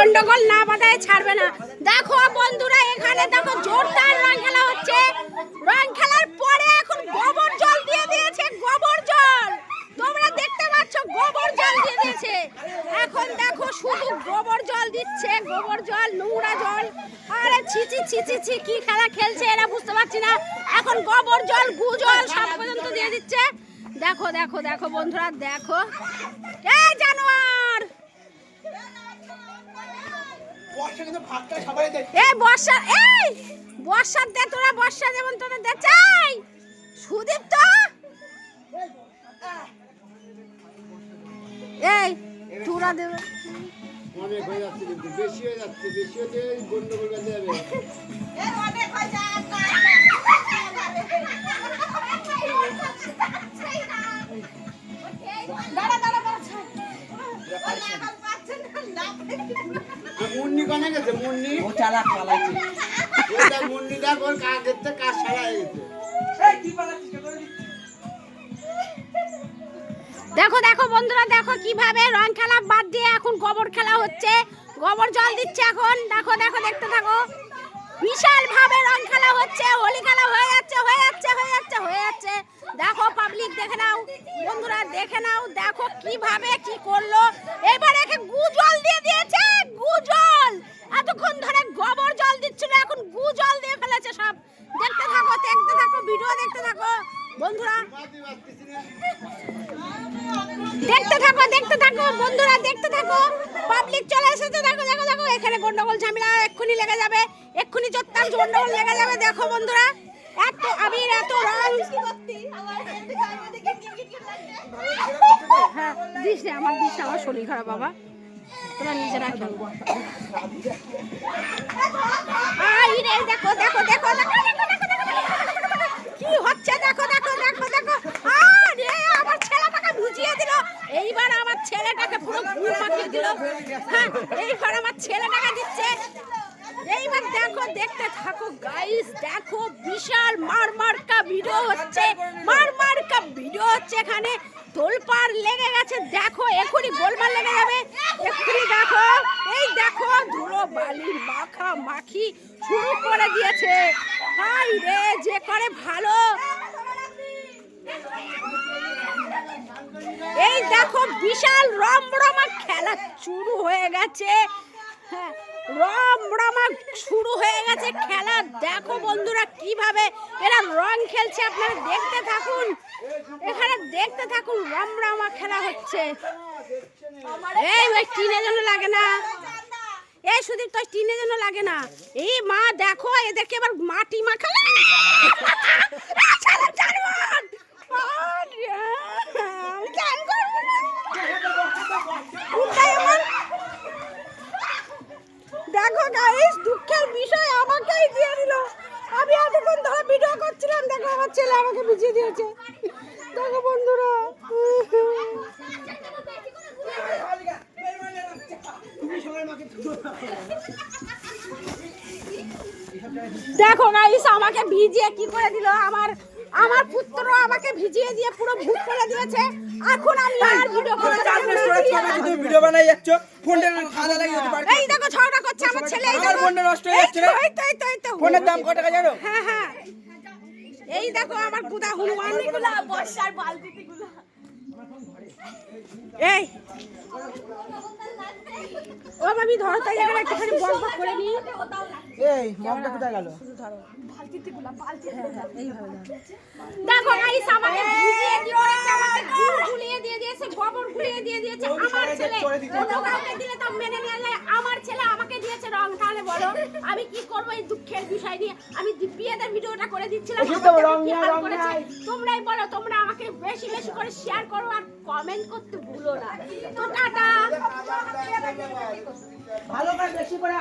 গন্ডগোল না বাঁধায় ছাড়বে না। দেখো বন্ধুরা এখানে দেখো জোরদার রং খেলা হচ্ছে। রং খেলার পরে এখন গোবর জল দিয়ে দিয়েছে, গোবর জল তোমরা দেখতে পাচ্ছ, গোবর জল দিয়ে দিয়েছে। এখন দেখো শুধু গোবর জল দিচ্ছে, গোবর জল, নোংরা জল। আরে ছিচি ছিচি ছি, কি খেলা খেলছে এরা বুঝতে পারছি না। এখন গোবর জল, গু জল সব পর্যন্ত দিয়ে দিচ্ছে। দেখো দেখো দেখো বন্ধুরা দেখো, এই জানোয়ার, এই বর্ষা, এই বর্ষার দে তোরা, বর্ষা যেমন তোরা দে চাই। সুদীপ তো এই তোরা দেবে অনেক হয়ে যাচ্ছে, কিন্তু বেশি হয়ে যাচ্ছে, বেশি হতে গন্ডগোল বেঁধে যাবে। মুন্নি কনে গেছে? মুন্নি ও চালাক পালাইছে। ওটা মুন্নি দেখ ওর কাজ দেখতে কাজ সারা হয়ে গেছে। দেখো দেখো বন্ধুরা দেখো কিভাবে রং খেলা বাদ দিয়ে এখন গোবর খেলা হচ্ছে, গোবর জল দিচ্ছে এখন। দেখো দেখো দেখতে থাকো, বিশাল ভাবে রং খেলা হচ্ছে, হোলি খেলা হয়ে যাচ্ছে হয়ে যাচ্ছে হয়ে যাচ্ছে হয়ে যাচ্ছে। দেখো পাবলিক দেখে নাও বন্ধুরা, দেখে নাও, দেখো কিভাবে কি করলো। এবার একে গু জল দিয়ে দিয়েছে, গু জল। এতক্ষণ ধরে গোবর জল দিচ্ছিল, এখন গু জল দিয়ে ফেলেছে সব। দেখতে থাকো দেখতে থাকো, ভিডিও দেখতে থাকো বন্ধুরা, দেখতে থাকো বন্ধুরা, দেখতে থাকো। পাবলিক চলে এসেছে, দেখো দেখো দেখো, এখানে গন্ডগোল ঝামেলা এক্ষুনি লেগে যাবে, এক্ষুনি চত্বর গন্ডগোল লেগে যাবে। দেখো বন্ধুরা এত আবির, এত রং। হ্যাঁ দিস রে, আমার দিস, আমার শরীর খারাপ বাবা, তোরা নিজেরা খেলবো। দেখো দেখো দেখো দেখো কি হচ্ছে, দেখো দেখো দেখো দেখো। আরে আমার ছেলেটাকে ভিজিয়ে দিল, এইবার আমার ছেলেটাকে পুরো ঘুম মাখিয়ে দিল। হ্যাঁ এইবার আমার ছেলেটাকে দিচ্ছে। এইবার দেখো দেখতে থাকো গাইস, দেখো বিশাল মারমার্কা ভিডিও হচ্ছে, মারমার্কা ভিডিও হচ্ছে। এখানে তোলপাড় লেগে গেছে, দেখো এখনই গোলমাল লেগে যাবে এক্ষুনি। দেখো এই দেখো ধুলো বালি মাখা মাখি শুরু করে দিয়েছে। হাই রে যে করে ভালো। এই দেখো বিশাল রমরমা খেলা শুরু হয়ে গেছে, হ্যাঁ রমরমা শুরু হয়ে গেছে খেলা। দেখো বন্ধুরা কিভাবে এরা রং খেলছে, আপনারা দেখতে থাকুন, এখানে দেখতে থাকুন, রমরমা খেলা হচ্ছে। এই ওই টিনের জন্য লাগে না, এই সুদীপ তো টিনের জন্য লাগে না। এই মা দেখো এদেরকে এবার মাটি মাখালে দেখো গাইস, দুঃখের বিষয় আমাকেই দিয়ে দিল। আমি এতক্ষণ ধরে ভিডিও করছিলাম, দেখো আমার ছেলে আমাকে ভিজিয়ে দিয়েছে। দেখো বন্ধুরা দেখো গাইস আমাকে ভিজিয়ে কি করে দিল। আমার পুত্র আমাকে ভিজিয়ে দিয়ে পুরো ভূত করে দিয়েছে। এখন আমি আর ভিডিও করতে পারবো না। তুমি ভিডিও বানাই যাচ্ছ, ফোনটা খাদা লাগিয়ে দিতে পারো। এই দেখো ঝগড়া করছে আমার ছেলে, এই আমার দেখো ফোনটা নষ্ট হয়ে যাচ্ছে রে। এই তো ফোনের দাম কত টাকা জানো? হ্যাঁ হ্যাঁ এই দেখো আমার গুদা হনুমান গুলা, বর্ষার বালতিতে গুলা। এই ও ভাবি ধরো, তাই এখানে একটুখানি বক বক করে নি। এই মগটা কোথায় গেল? ধরো বালতিতে গুলা, বালতি এইভাবে ধরো। দেখো গাইস আমাকে ভিজিয়ে কি করেছে, আমাকে গুলিয়ে দিয়ে দিয়েছে, গোবর গুলিয়ে দিয়ে দিয়েছে। আমার ছেলে অন্য কাউকে দিলে তো মেনে নেওয়া যায়, আমার ছেলে আমাকে দিয়েছে রং। তাহলে বলো আমি কি করব এই দুঃখের বিষয় নিয়ে? আমি বিয়েদের ভিডিওটা করে দিচ্ছিলাম, তোমরাই বলো, তোমরা আমাকে বেশি বেশি করে শেয়ার করো আর কমেন্ট করতে ভুলো না। তো টাটা। ভালো করে বেশি করে